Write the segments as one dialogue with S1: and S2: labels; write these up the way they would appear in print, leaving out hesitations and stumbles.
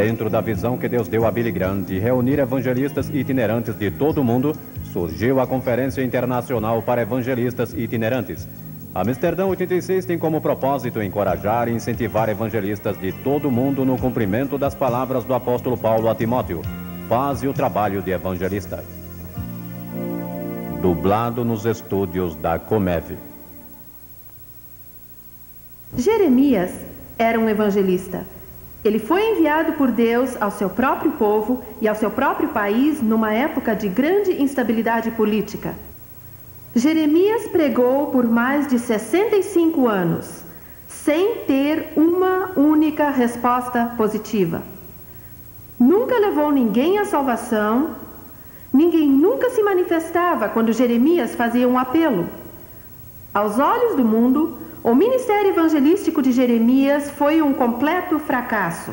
S1: Dentro da visão que Deus deu a Billy Graham de reunir evangelistas itinerantes de todo o mundo, surgiu a Conferência Internacional para Evangelistas Itinerantes. Amsterdã 86 tem como propósito encorajar e incentivar evangelistas de todo o mundo no cumprimento das palavras do apóstolo Paulo a Timóteo: faze o trabalho de evangelista. Dublado nos estúdios da Comev.
S2: Jeremias era um evangelista. Ele foi enviado por Deus ao seu próprio povo e ao seu próprio país numa época de grande instabilidade política. Jeremias pregou por mais de 65 anos, sem ter uma única resposta positiva. Nunca levou ninguém à salvação, ninguém nunca se manifestava quando Jeremias fazia um apelo. Aos olhos do mundo, o ministério evangelístico de Jeremias foi um completo fracasso.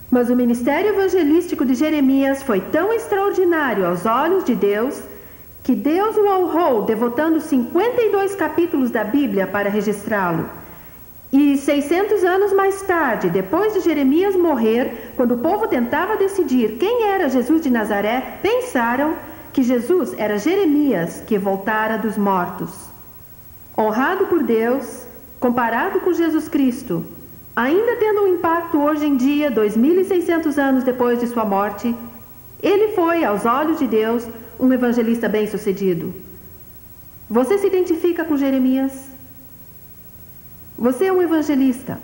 S2: Mas o ministério evangelístico de Jeremias foi tão extraordinário aos olhos de Deus, que Deus o honrou devotando 52 capítulos da Bíblia para registrá-lo. E 600 anos mais tarde, depois de Jeremias morrer, quando o povo tentava decidir quem era Jesus de Nazaré, pensaram que Jesus era Jeremias que voltara dos mortos. Honrado por Deus, comparado com Jesus Cristo, ainda tendo um impacto hoje em dia, 2.600 anos depois de sua morte, ele foi, aos olhos de Deus, um evangelista bem-sucedido. Você se identifica com Jeremias? Você é um evangelista.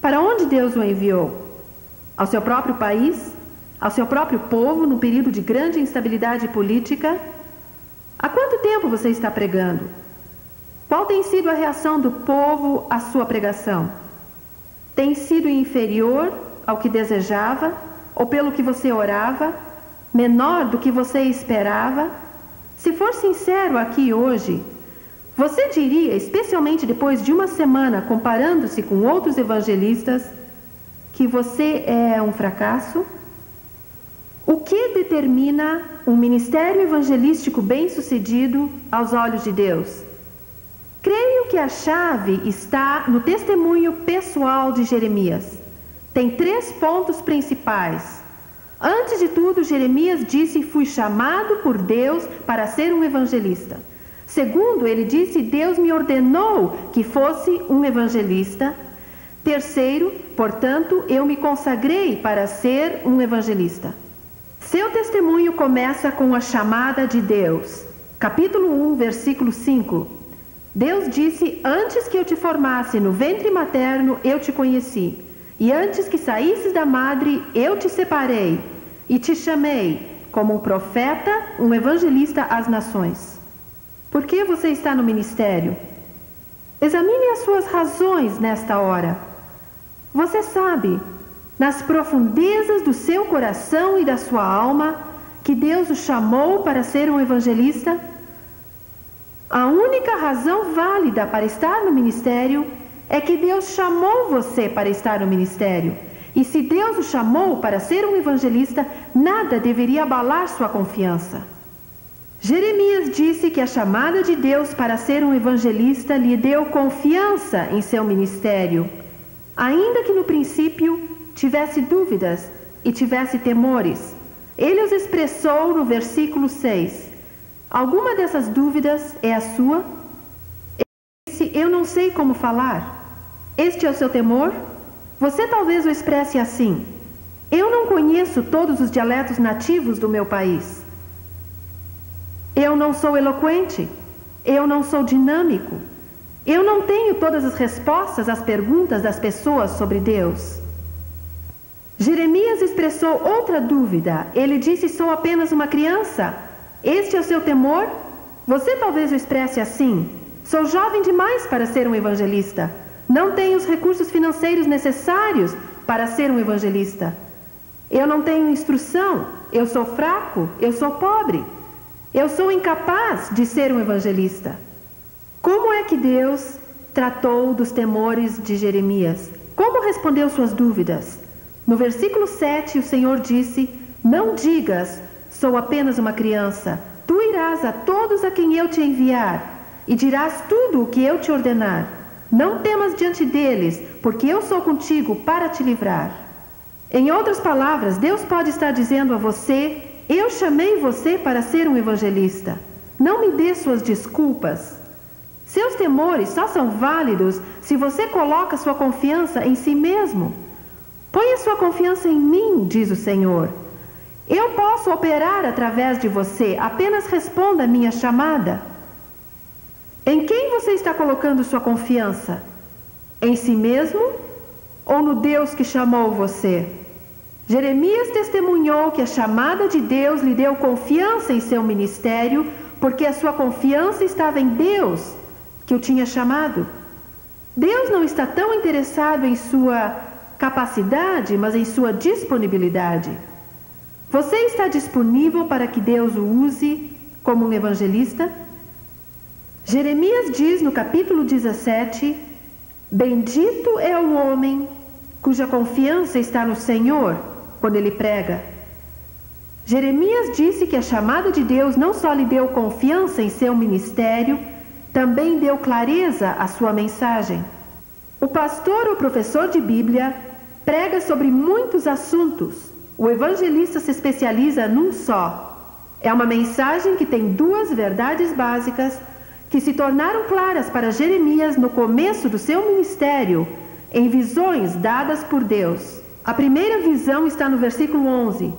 S2: Para onde Deus o enviou? Ao seu próprio país? Ao seu próprio povo, num período de grande instabilidade política? Há quanto tempo você está pregando? Qual tem sido a reação do povo à sua pregação? Tem sido inferior ao que desejava, ou pelo que você orava? Menor do que você esperava? Se for sincero aqui hoje, você diria, especialmente depois de uma semana comparando-se com outros evangelistas, que você é um fracasso? O que determina um ministério evangelístico bem-sucedido aos olhos de Deus? Creio que a chave está no testemunho pessoal de Jeremias. Tem 3 pontos principais. Antes de tudo, Jeremias disse: fui chamado por Deus para ser um evangelista. Segundo, ele disse: Deus me ordenou que fosse um evangelista. Terceiro, portanto, eu me consagrei para ser um evangelista. Seu testemunho começa com a chamada de Deus. Capítulo 1, versículo 5. Deus disse: antes que eu te formasse no ventre materno, eu te conheci. E antes que saísses da madre, eu te separei e te chamei como um profeta, um evangelista às nações. Por que você está no ministério? Examine as suas razões nesta hora. Você sabe, nas profundezas do seu coração e da sua alma, que Deus o chamou para ser um evangelista? A única razão válida para estar no ministério é que Deus chamou você para estar no ministério. E se Deus o chamou para ser um evangelista, nada deveria abalar sua confiança. Jeremias disse que a chamada de Deus para ser um evangelista lhe deu confiança em seu ministério, ainda que no princípio tivesse dúvidas e tivesse temores. Ele os expressou no versículo 6. Alguma dessas dúvidas é a sua? Ele disse: eu não sei como falar. Este é o seu temor? Você talvez o expresse assim: eu não conheço todos os dialetos nativos do meu país. Eu não sou eloquente. Eu não sou dinâmico. Eu não tenho todas as respostas às perguntas das pessoas sobre Deus. Jeremias expressou outra dúvida. Ele disse: sou apenas uma criança. Este é o seu temor? Você talvez o expresse assim: sou jovem demais para ser um evangelista. Não tenho os recursos financeiros necessários para ser um evangelista. Eu não tenho instrução. Eu sou fraco. Eu sou pobre. Eu sou incapaz de ser um evangelista. Como é que Deus tratou dos temores de Jeremias? Como respondeu suas dúvidas? No versículo 7, o Senhor disse: não digas, sou apenas uma criança. Tu irás a todos a quem eu te enviar e dirás tudo o que eu te ordenar. Não temas diante deles, porque eu sou contigo para te livrar. Em outras palavras, Deus pode estar dizendo a você: eu chamei você para ser um evangelista. Não me dê suas desculpas. Seus temores só são válidos se você coloca sua confiança em si mesmo. Ponha sua confiança em mim, diz o Senhor. Eu posso operar através de você, apenas responda a minha chamada. Em quem você está colocando sua confiança? Em si mesmo ou no Deus que chamou você? Jeremias testemunhou que a chamada de Deus lhe deu confiança em seu ministério, porque a sua confiança estava em Deus, que o tinha chamado. Deus não está tão interessado em sua capacidade, mas em sua disponibilidade. Você está disponível para que Deus o use como um evangelista? Jeremias diz no capítulo 17: bendito é o homem cuja confiança está no Senhor quando ele prega. Jeremias disse que a chamada de Deus não só lhe deu confiança em seu ministério, também deu clareza à sua mensagem. O pastor ou professor de Bíblia prega sobre muitos assuntos. O evangelista se especializa num só. É uma mensagem que tem duas verdades básicas que se tornaram claras para Jeremias no começo do seu ministério, em visões dadas por Deus. A primeira visão está no versículo 11.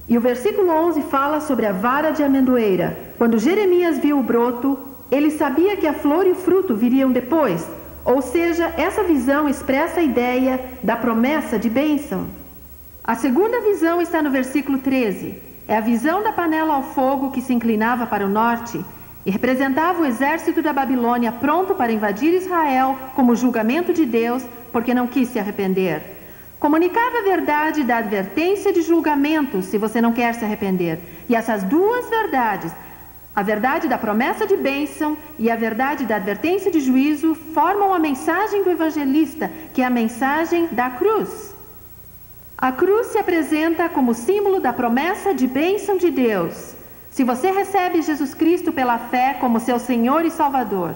S2: E o versículo 11 fala sobre a vara de amendoeira. Quando Jeremias viu o broto, ele sabia que a flor e o fruto viriam depois. Ou seja, essa visão expressa a ideia da promessa de bênção. A segunda visão está no versículo 13. É a visão da panela ao fogo que se inclinava para o norte e representava o exército da Babilônia pronto para invadir Israel como julgamento de Deus, porque não quis se arrepender. Comunicava a verdade da advertência de julgamento se você não quer se arrepender. E essas duas verdades, a verdade da promessa de bênção e a verdade da advertência de juízo, formam a mensagem do evangelista, que é a mensagem da cruz. A cruz se apresenta como símbolo da promessa de bênção de Deus. Se você recebe Jesus Cristo pela fé como seu Senhor e Salvador.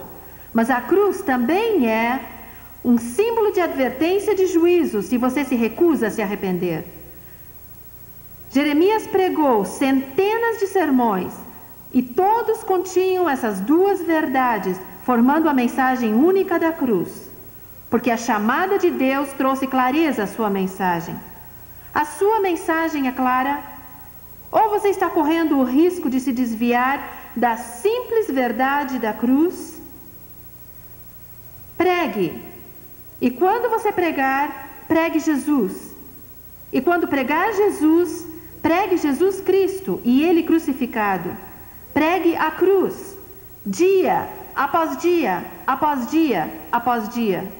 S2: Mas a cruz também é um símbolo de advertência de juízo se você se recusa a se arrepender. Jeremias pregou centenas de sermões e todos continham essas duas verdades, formando a mensagem única da cruz. Porque a chamada de Deus trouxe clareza à sua mensagem. A sua mensagem é clara? Ou você está correndo o risco de se desviar da simples verdade da cruz? Pregue. E quando você pregar, pregue Jesus. E quando pregar Jesus, pregue Jesus Cristo e Ele crucificado. Pregue a cruz, dia após dia, após dia, após dia.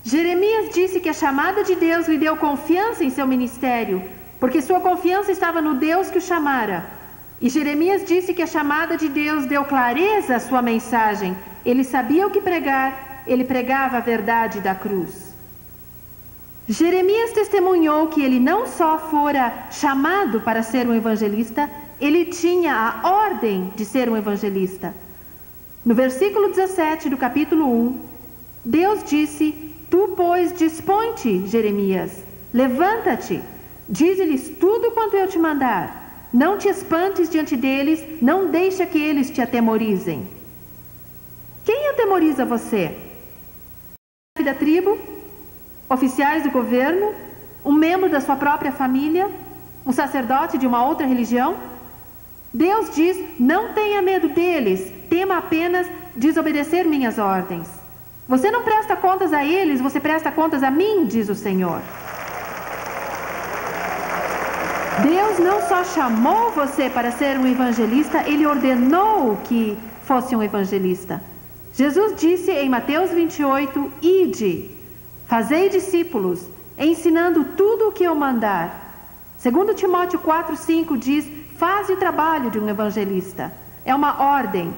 S2: Jeremias disse que a chamada de Deus lhe deu confiança em seu ministério, porque sua confiança estava no Deus que o chamara. E Jeremias disse que a chamada de Deus deu clareza à sua mensagem. Ele sabia o que pregar, ele pregava a verdade da cruz. Jeremias testemunhou que ele não só fora chamado para ser um evangelista, ele tinha a ordem de ser um evangelista. No versículo 17 do capítulo 1, Deus disse: tu, pois, dispõe-te, Jeremias, levanta-te, dize-lhes tudo quanto eu te mandar. Não te espantes diante deles, não deixa que eles te atemorizem. Quem atemoriza você? O chefe da tribo? Oficiais do governo? Um membro da sua própria família? Um sacerdote de uma outra religião? Deus diz: não tenha medo deles, tema apenas desobedecer minhas ordens. Você não presta contas a eles, você presta contas a mim, diz o Senhor. Deus não só chamou você para ser um evangelista, Ele ordenou que fosse um evangelista. Jesus disse em Mateus 28, ide, fazei discípulos, ensinando tudo o que eu mandar. 2 Timóteo 4:5 diz, faze o trabalho de um evangelista. É uma ordem.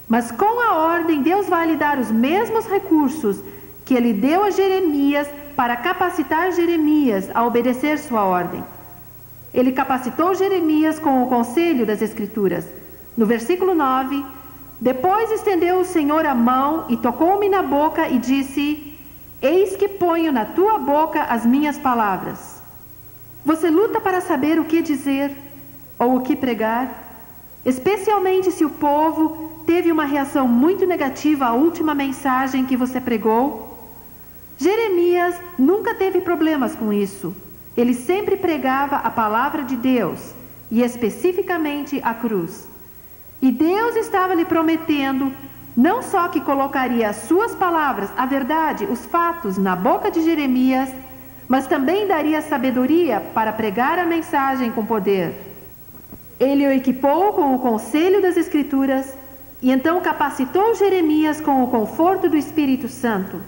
S2: Mas com a ordem, Deus vai lhe dar os mesmos recursos que Ele deu a Jeremias para capacitar Jeremias a obedecer sua ordem. Ele capacitou Jeremias com o conselho das Escrituras. No versículo 9, depois estendeu o Senhor a mão e tocou-me na boca e disse, Eis que ponho na tua boca as minhas palavras. Você luta para saber o que dizer ou o que pregar, especialmente se o povo teve uma reação muito negativa à última mensagem que você pregou. Jeremias nunca teve problemas com isso. Ele sempre pregava a palavra de Deus, e especificamente a cruz. E Deus estava lhe prometendo não só que colocaria as suas palavras, a verdade, os fatos na boca de Jeremias, mas também daria sabedoria para pregar a mensagem com poder. Ele o equipou com o conselho das Escrituras e então capacitou Jeremias com o conforto do Espírito Santo.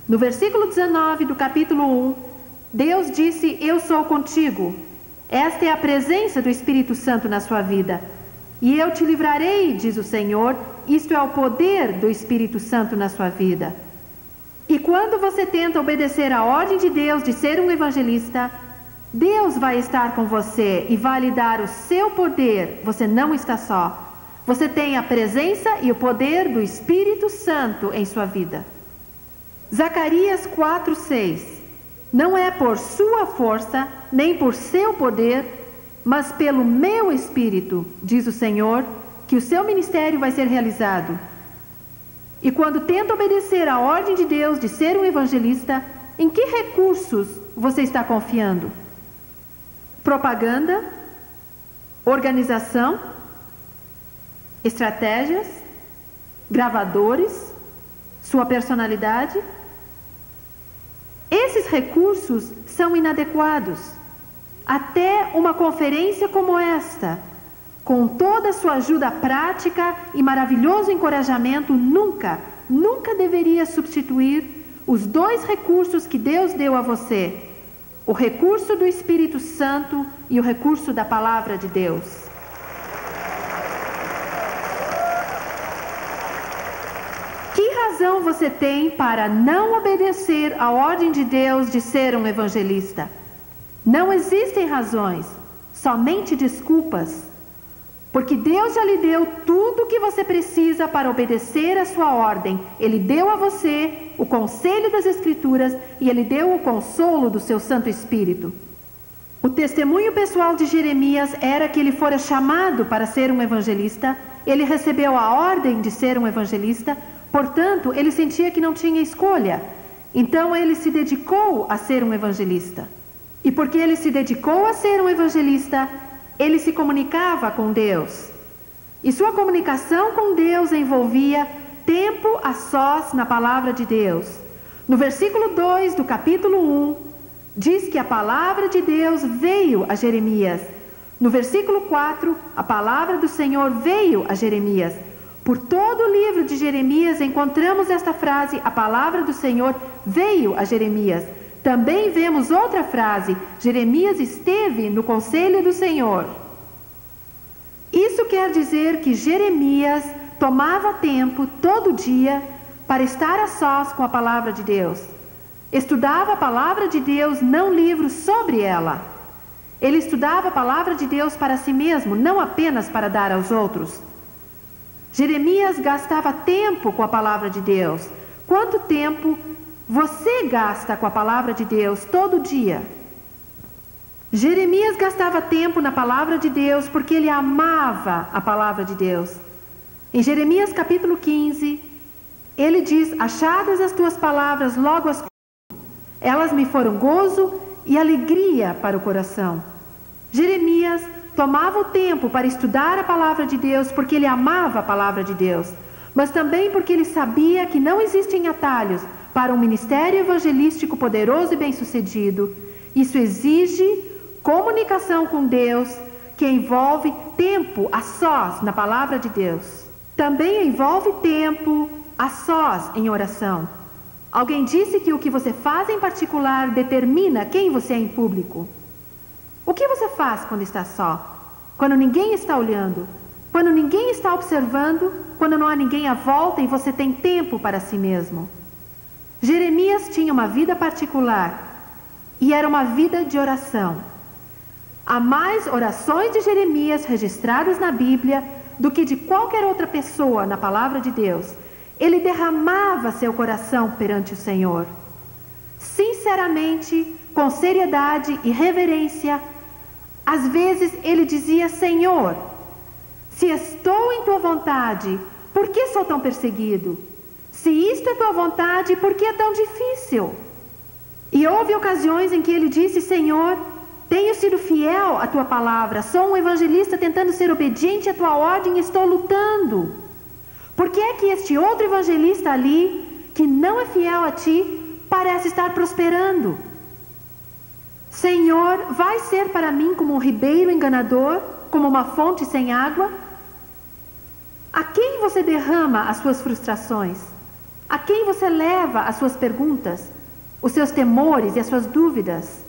S2: No versículo 19 do capítulo 1, Deus disse: eu sou contigo. Esta é a presença do Espírito Santo na sua vida. E eu te livrarei, diz o Senhor. Isto é o poder do Espírito Santo na sua vida. E quando você tenta obedecer à ordem de Deus de ser um evangelista, Deus vai estar com você e vai lhe dar o seu poder. Você não está só. Você tem a presença e o poder do Espírito Santo em sua vida. Zacarias 4:6. Não é por sua força, nem por seu poder, mas pelo meu Espírito, diz o Senhor, que o seu ministério vai ser realizado. E quando tenta obedecer à ordem de Deus de ser um evangelista, em que recursos você está confiando? Propaganda? Organização? Estratégias? Gravadores? Sua personalidade? Esses recursos são inadequados. Até uma conferência como esta, com toda a sua ajuda prática e maravilhoso encorajamento, nunca deveria substituir os dois recursos que Deus deu a você: o recurso do Espírito Santo e o recurso da Palavra de Deus. Que razão você tem para não obedecer à ordem de Deus de ser um evangelista? Não existem razões, somente desculpas. Porque Deus já lhe deu tudo o que você precisa para obedecer à sua ordem. Ele deu a você o conselho das Escrituras e Ele deu o consolo do seu Santo Espírito. O testemunho pessoal de Jeremias era que ele fora chamado para ser um evangelista. Ele recebeu a ordem de ser um evangelista. Portanto, ele sentia que não tinha escolha. Então ele se dedicou a ser um evangelista. E porque ele se dedicou a ser um evangelista, ele se comunicava com Deus. E sua comunicação com Deus envolvia tempo a sós na palavra de Deus. No versículo 2 do capítulo 1, diz que a palavra de Deus veio a Jeremias. No versículo 4, a palavra do Senhor veio a Jeremias. Por todo o livro de Jeremias encontramos esta frase: a palavra do Senhor veio a Jeremias. Também vemos outra frase: Jeremias esteve no conselho do Senhor. Isso quer dizer que Jeremias tomava tempo todo dia para estar a sós com a palavra de Deus. Estudava a palavra de Deus, não livros sobre ela. Ele estudava a palavra de Deus para si mesmo, não apenas para dar aos outros. Jeremias gastava tempo com a palavra de Deus. Quanto tempo você gasta com a palavra de Deus todo dia? Jeremias gastava tempo na palavra de Deus porque ele amava a palavra de Deus. Em Jeremias capítulo 15, ele diz: achadas as tuas palavras, logo as elas me foram gozo e alegria para o coração. Jeremias tomava o tempo para estudar a palavra de Deus porque ele amava a palavra de Deus, mas também porque ele sabia que não existem atalhos para um ministério evangelístico poderoso e bem-sucedido. Isso exige comunicação com Deus, que envolve tempo a sós na palavra de Deus. Também envolve tempo a sós em oração. Alguém disse que o que você faz em particular determina quem você é em público. O que você faz quando está só? Quando ninguém está olhando? Quando ninguém está observando? Quando não há ninguém à volta e você tem tempo para si mesmo? Jeremias tinha uma vida particular e era uma vida de oração. Há mais orações de Jeremias registradas na Bíblia do que de qualquer outra pessoa na palavra de Deus. Ele derramava seu coração perante o Senhor. sinceramente, com seriedade e reverência. Às vezes ele dizia: Senhor, se estou em tua vontade, por que sou tão perseguido? Se isto é tua vontade, por que é tão difícil? E houve ocasiões em que ele disse: Senhor, tenho sido fiel à tua palavra, sou um evangelista tentando ser obediente à tua ordem e estou lutando. Por que é que este outro evangelista ali, que não é fiel a ti, parece estar prosperando? Senhor, vai ser para mim como um ribeiro enganador, como uma fonte sem água? A quem você derrama as suas frustrações? A quem você leva as suas perguntas, os seus temores e as suas dúvidas?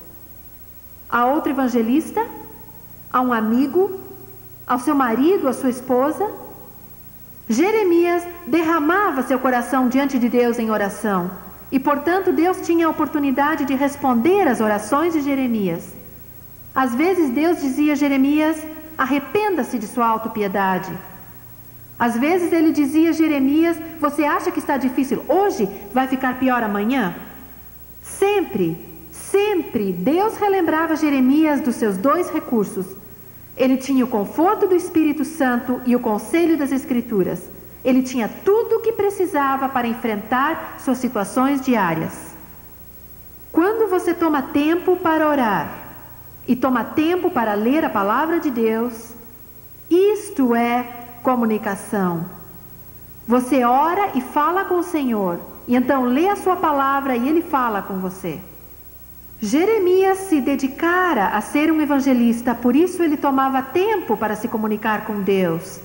S2: A outro evangelista? A um amigo? Ao seu marido, à sua esposa? Jeremias derramava seu coração diante de Deus em oração, e portanto Deus tinha a oportunidade de responder às orações de Jeremias. Às vezes Deus dizia a Jeremias: arrependa-se de sua autopiedade. Às vezes ele dizia a Jeremias: você acha que está difícil hoje, vai ficar pior amanhã? Sempre Deus relembrava Jeremias dos seus dois recursos. Ele tinha o conforto do Espírito Santo e o conselho das Escrituras. Ele tinha tudo o que precisava para enfrentar suas situações diárias. Quando você toma tempo para orar e toma tempo para ler a palavra de Deus, isto é comunicação. Você ora e fala com o Senhor, e então lê a sua palavra e Ele fala com você. Jeremias se dedicara a ser um evangelista, por isso ele tomava tempo para se comunicar com Deus.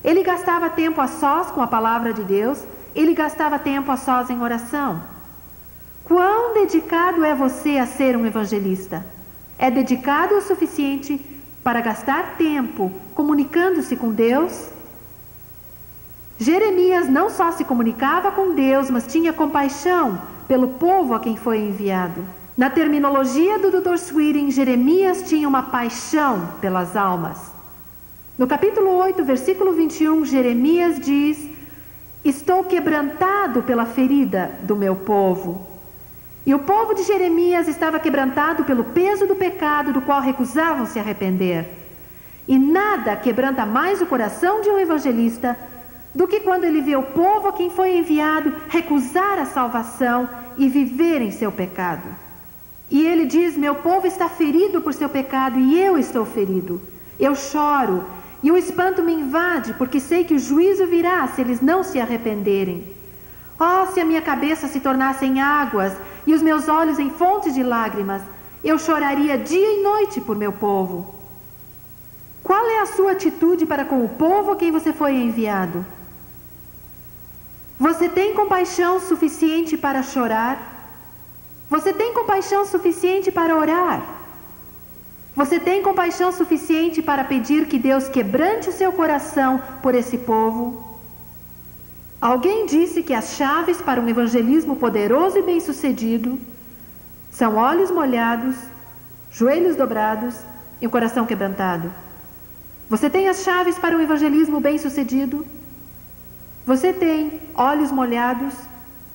S2: Ele gastava tempo a sós com a palavra de Deus, ele gastava tempo a sós em oração. Quão dedicado é você a ser um evangelista? É dedicado o suficiente para gastar tempo comunicando-se com Deus? Jeremias não só se comunicava com Deus, mas tinha compaixão pelo povo a quem foi enviado. Na terminologia do Dr. Sweeting, Jeremias tinha uma paixão pelas almas. No capítulo 8, versículo 21, Jeremias diz: estou quebrantado pela ferida do meu povo. E o povo de Jeremias estava quebrantado pelo peso do pecado do qual recusavam se arrepender. E nada quebranta mais o coração de um evangelista do que quando ele vê o povo a quem foi enviado recusar a salvação e viver em seu pecado. E ele diz: meu povo está ferido por seu pecado e eu estou ferido. Eu choro e o espanto me invade, porque sei que o juízo virá se eles não se arrependerem. Oh, se a minha cabeça se tornasse em águas e os meus olhos em fontes de lágrimas, eu choraria dia e noite por meu povo. Qual é a sua atitude para com o povo a quem você foi enviado? Você tem compaixão suficiente para chorar? Você tem compaixão suficiente para orar? Você tem compaixão suficiente para pedir que Deus quebrante o seu coração por esse povo? Alguém disse que as chaves para um evangelismo poderoso e bem-sucedido são olhos molhados, joelhos dobrados e um coração quebrantado. Você tem as chaves para um evangelismo bem-sucedido? Você tem olhos molhados,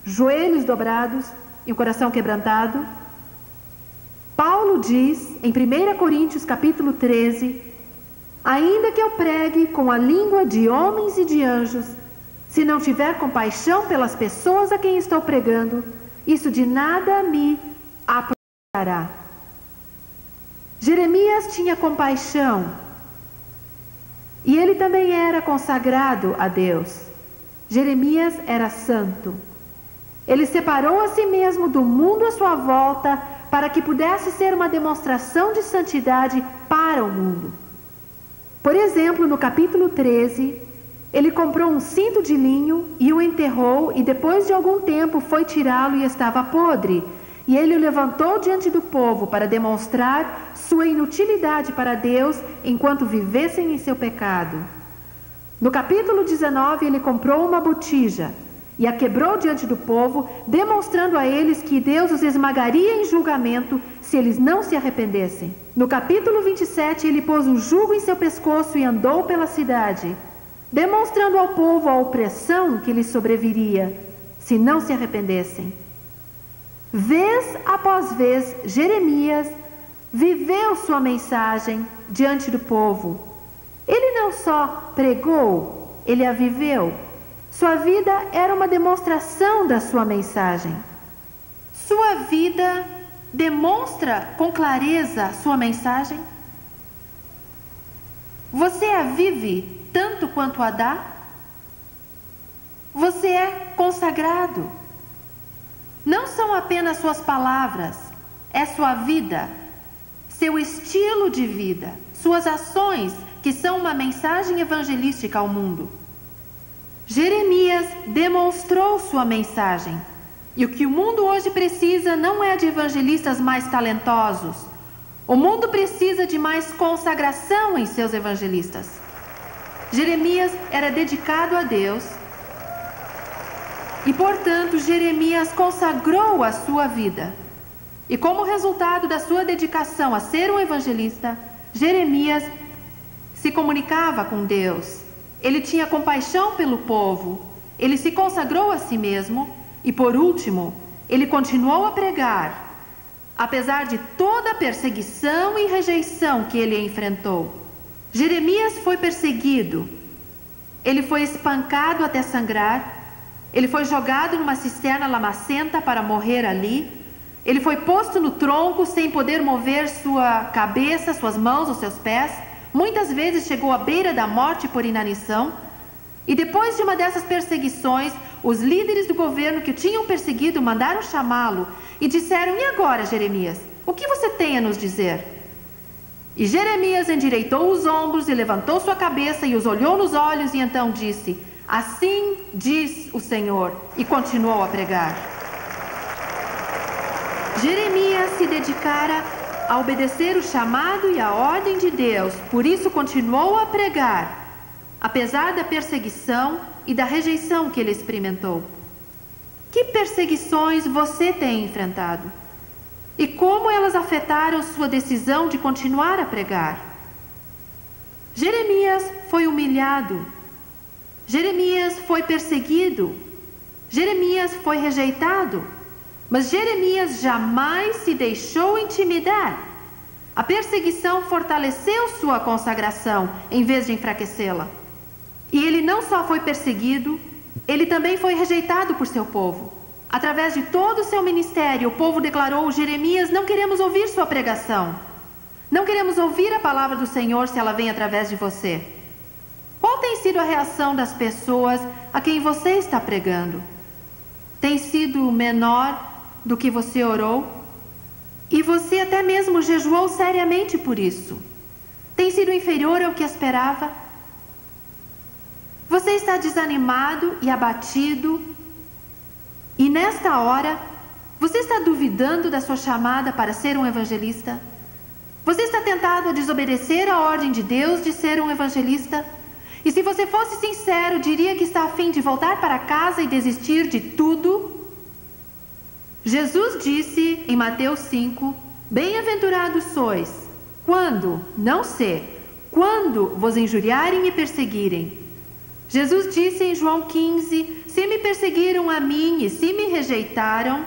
S2: joelhos dobrados e um coração quebrantado? Paulo diz em 1 Coríntios capítulo 13: ainda que eu pregue com a língua de homens e de anjos, se não tiver compaixão pelas pessoas a quem estou pregando, isso de nada me aproveitará. Jeremias tinha compaixão e ele também era consagrado a Deus. Jeremias era santo. Ele separou a si mesmo do mundo à sua volta para que pudesse ser uma demonstração de santidade para o mundo. Por exemplo, no capítulo 13, ele comprou um cinto de linho e o enterrou, e depois de algum tempo foi tirá-lo e estava podre. E ele o levantou diante do povo para demonstrar sua inutilidade para Deus enquanto vivessem em seu pecado. No capítulo 19, ele comprou uma botija e a quebrou diante do povo, demonstrando a eles que Deus os esmagaria em julgamento se eles não se arrependessem. No capítulo 27, ele pôs um jugo em seu pescoço e andou pela cidade, demonstrando ao povo a opressão que lhes sobreviria se não se arrependessem. Vez após vez, Jeremias viveu sua mensagem diante do povo. Ele não só pregou, ele a viveu. Sua vida era uma demonstração da sua mensagem. Sua vida demonstra com clareza sua mensagem? Você a vive tanto quanto a dá? Você é consagrado. Não são apenas suas palavras, é sua vida, seu estilo de vida, suas ações que são uma mensagem evangelística ao mundo. Jeremias demonstrou sua mensagem. E o que o mundo hoje precisa não é de evangelistas mais talentosos. O mundo precisa de mais consagração em seus evangelistas. Jeremias era dedicado a Deus e, portanto, Jeremias consagrou a sua vida. E como resultado da sua dedicação a ser um evangelista, Jeremias se comunicava com Deus. Ele tinha compaixão pelo povo. Ele se consagrou a si mesmo. E por último, ele continuou a pregar, apesar de toda a perseguição e rejeição que ele enfrentou. Jeremias foi perseguido, ele foi espancado até sangrar, ele foi jogado numa cisterna lamacenta para morrer ali, ele foi posto no tronco sem poder mover sua cabeça, suas mãos ou seus pés, muitas vezes chegou à beira da morte por inanição. E depois de uma dessas perseguições, os líderes do governo que o tinham perseguido mandaram chamá-lo e disseram: "E agora, Jeremias, o que você tem a nos dizer?" E Jeremias endireitou os ombros e levantou sua cabeça e os olhou nos olhos e então disse: "Assim diz o Senhor", e continuou a pregar. Jeremias se dedicara a obedecer o chamado e a ordem de Deus, por isso continuou a pregar, apesar da perseguição e da rejeição que ele experimentou. Que perseguições você tem enfrentado? E como elas afetaram sua decisão de continuar a pregar? Jeremias foi humilhado. Jeremias foi perseguido. Jeremias foi rejeitado. Mas Jeremias jamais se deixou intimidar. A perseguição fortaleceu sua consagração em vez de enfraquecê-la. E ele não só foi perseguido, ele também foi rejeitado por seu povo. Através de todo o seu ministério, o povo declarou: "Jeremias, não queremos ouvir sua pregação. Não queremos ouvir a palavra do Senhor se ela vem através de você." Qual tem sido a reação das pessoas a quem você está pregando? Tem sido menor do que você orou? E você até mesmo jejuou seriamente por isso? Tem sido inferior ao que esperava? Você está desanimado e abatido? E nesta hora, você está duvidando da sua chamada para ser um evangelista? Você está tentado a desobedecer a ordem de Deus de ser um evangelista? E se você fosse sincero, diria que está a fim de voltar para casa e desistir de tudo? Jesus disse em Mateus 5, "Bem-aventurados sois, quando, não se, quando vos injuriarem e perseguirem." Jesus disse em João 15, "Se me perseguiram a mim e se me rejeitaram,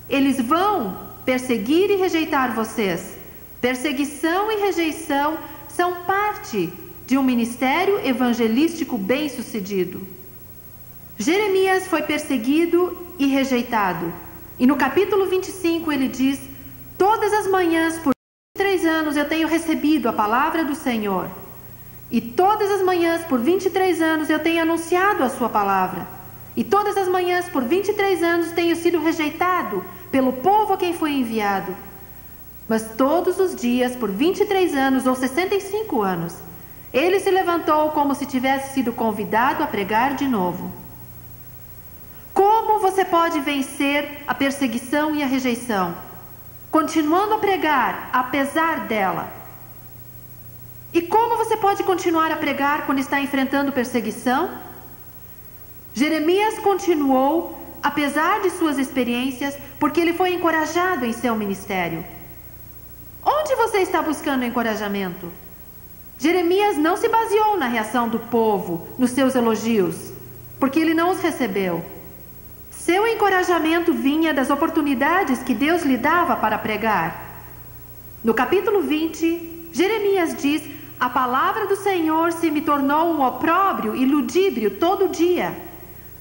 S2: eles vão perseguir e rejeitar vocês." Perseguição e rejeição são parte de um ministério evangelístico bem-sucedido. Jeremias foi perseguido e rejeitado. E no capítulo 25 ele diz: "Todas as manhãs por 23 anos eu tenho recebido a palavra do Senhor. E todas as manhãs por 23 anos eu tenho anunciado a sua palavra. E todas as manhãs por 23 anos tenho sido rejeitado pelo povo a quem foi enviado. Mas todos os dias por 23 anos ou 65 anos, ele se levantou como se tivesse sido convidado a pregar de novo." Como você pode vencer a perseguição e a rejeição? Continuando a pregar, apesar dela. E como você pode continuar a pregar quando está enfrentando perseguição? Jeremias continuou, apesar de suas experiências, porque ele foi encorajado em seu ministério. Onde você está buscando encorajamento? Jeremias não se baseou na reação do povo, nos seus elogios, porque ele não os recebeu. Seu encorajamento vinha das oportunidades que Deus lhe dava para pregar. No capítulo 20, Jeremias diz: a palavra do Senhor se me tornou um opróbrio e ludíbrio todo dia.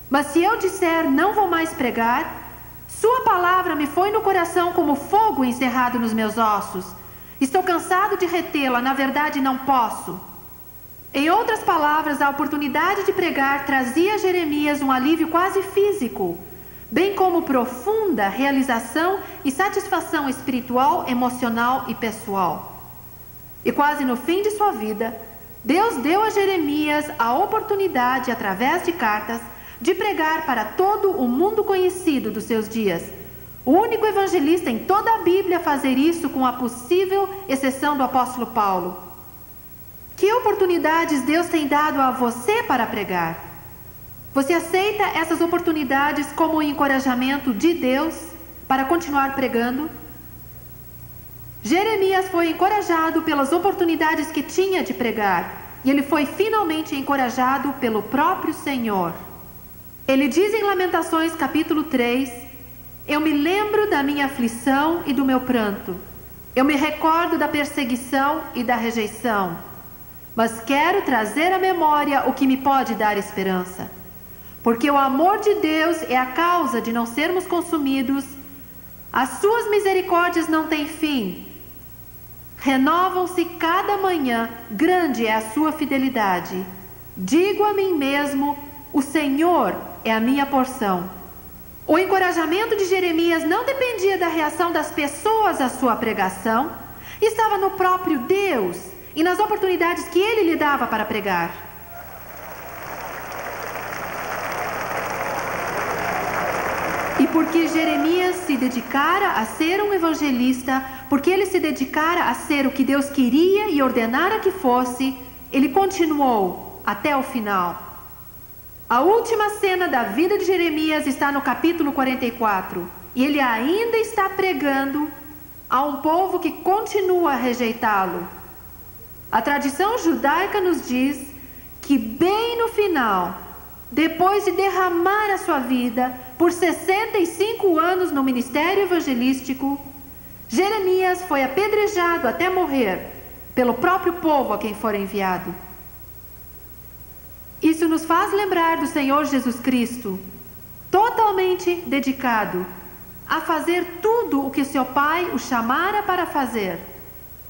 S2: Mas se eu disser, não vou mais pregar, sua palavra me foi no coração como fogo encerrado nos meus ossos. Estou cansado de retê-la, na verdade não posso. Em outras palavras, a oportunidade de pregar trazia a Jeremias um alívio quase físico, bem como profunda realização e satisfação espiritual, emocional e pessoal. E quase no fim de sua vida, Deus deu a Jeremias a oportunidade, através de cartas, de pregar para todo o mundo conhecido dos seus dias. O único evangelista em toda a Bíblia a fazer isso, com a possível exceção do apóstolo Paulo. Que oportunidades Deus tem dado a você para pregar? Você aceita essas oportunidades como um encorajamento de Deus para continuar pregando? Jeremias foi encorajado pelas oportunidades que tinha de pregar, e ele foi finalmente encorajado pelo próprio Senhor. Ele diz em Lamentações capítulo 3: eu me lembro da minha aflição e do meu pranto. Eu me recordo da perseguição e da rejeição. Mas quero trazer à memória o que me pode dar esperança. Porque o amor de Deus é a causa de não sermos consumidos. As suas misericórdias não têm fim. Renovam-se cada manhã, grande é a sua fidelidade. Digo a mim mesmo: o Senhor é a minha porção. O encorajamento de Jeremias não dependia da reação das pessoas à sua pregação, estava no próprio Deus e nas oportunidades que ele lhe dava para pregar. E porque Jeremias se dedicara a ser um evangelista, porque ele se dedicara a ser o que Deus queria e ordenara que fosse, ele continuou até o final. A última cena da vida de Jeremias está no capítulo 44, e ele ainda está pregando a um povo que continua a rejeitá-lo. A tradição judaica nos diz que bem no final, depois de derramar a sua vida por 65 anos no ministério evangelístico, Jeremias foi apedrejado até morrer pelo próprio povo a quem for enviado. Isso nos faz lembrar do Senhor Jesus Cristo, totalmente dedicado a fazer tudo o que seu Pai o chamara para fazer,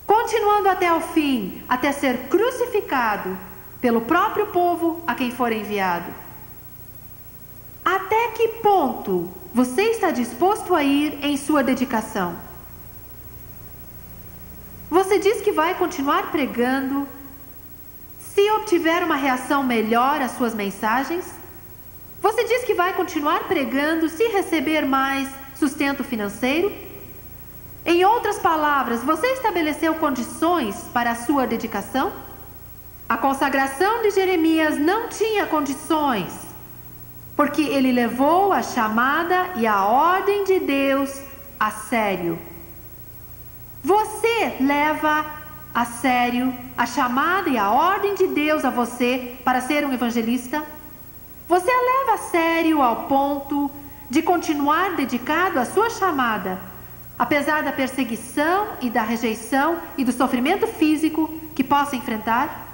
S2: continuando até o fim, até ser crucificado pelo próprio povo a quem for enviado. Até que ponto você está disposto a ir em sua dedicação? Você diz que vai continuar pregando se obtiver uma reação melhor às suas mensagens? Você diz que vai continuar pregando se receber mais sustento financeiro? Em outras palavras, você estabeleceu condições para a sua dedicação? A consagração de Jeremias não tinha condições, porque ele levou a chamada e a ordem de Deus a sério. Você leva a sério a chamada e a ordem de Deus a você para ser um evangelista? Você a leva a sério ao ponto de continuar dedicado à sua chamada, apesar da perseguição e da rejeição e do sofrimento físico que possa enfrentar?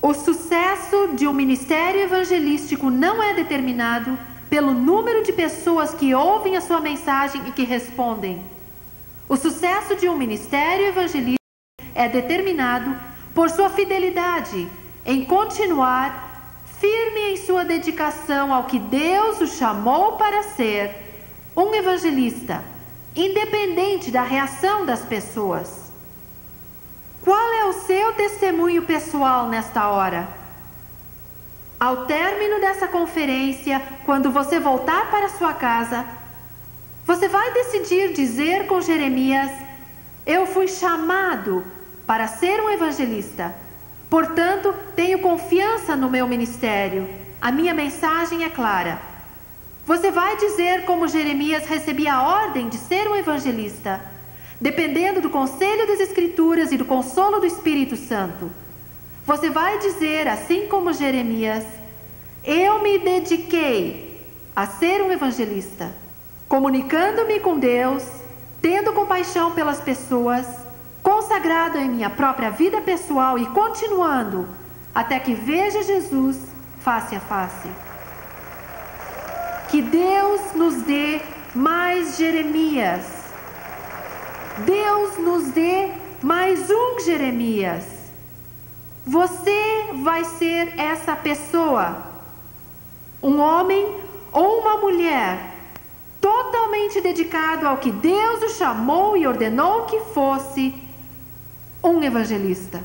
S2: O sucesso de um ministério evangelístico não é determinado pelo número de pessoas que ouvem a sua mensagem e que respondem. O sucesso de um ministério evangelístico é determinado por sua fidelidade em continuar firme em sua dedicação ao que Deus o chamou para ser, um evangelista, independente da reação das pessoas. Qual é o seu testemunho pessoal nesta hora? Ao término dessa conferência, quando você voltar para sua casa, você vai decidir dizer com Jeremias: eu fui chamado para ser um evangelista, portanto, tenho confiança no meu ministério, a minha mensagem é clara. Você vai dizer como Jeremias recebia a ordem de ser um evangelista, dependendo do conselho das Escrituras e do consolo do Espírito Santo. Você vai dizer, assim como Jeremias: eu me dediquei a ser um evangelista, comunicando-me com Deus, tendo compaixão pelas pessoas, consagrado em minha própria vida pessoal e continuando até que veja Jesus face a face. Que Deus nos dê mais Jeremias. Deus nos dê mais um Jeremias. Você vai ser essa pessoa, um homem ou uma mulher, totalmente dedicado ao que Deus o chamou e ordenou que fosse um evangelista.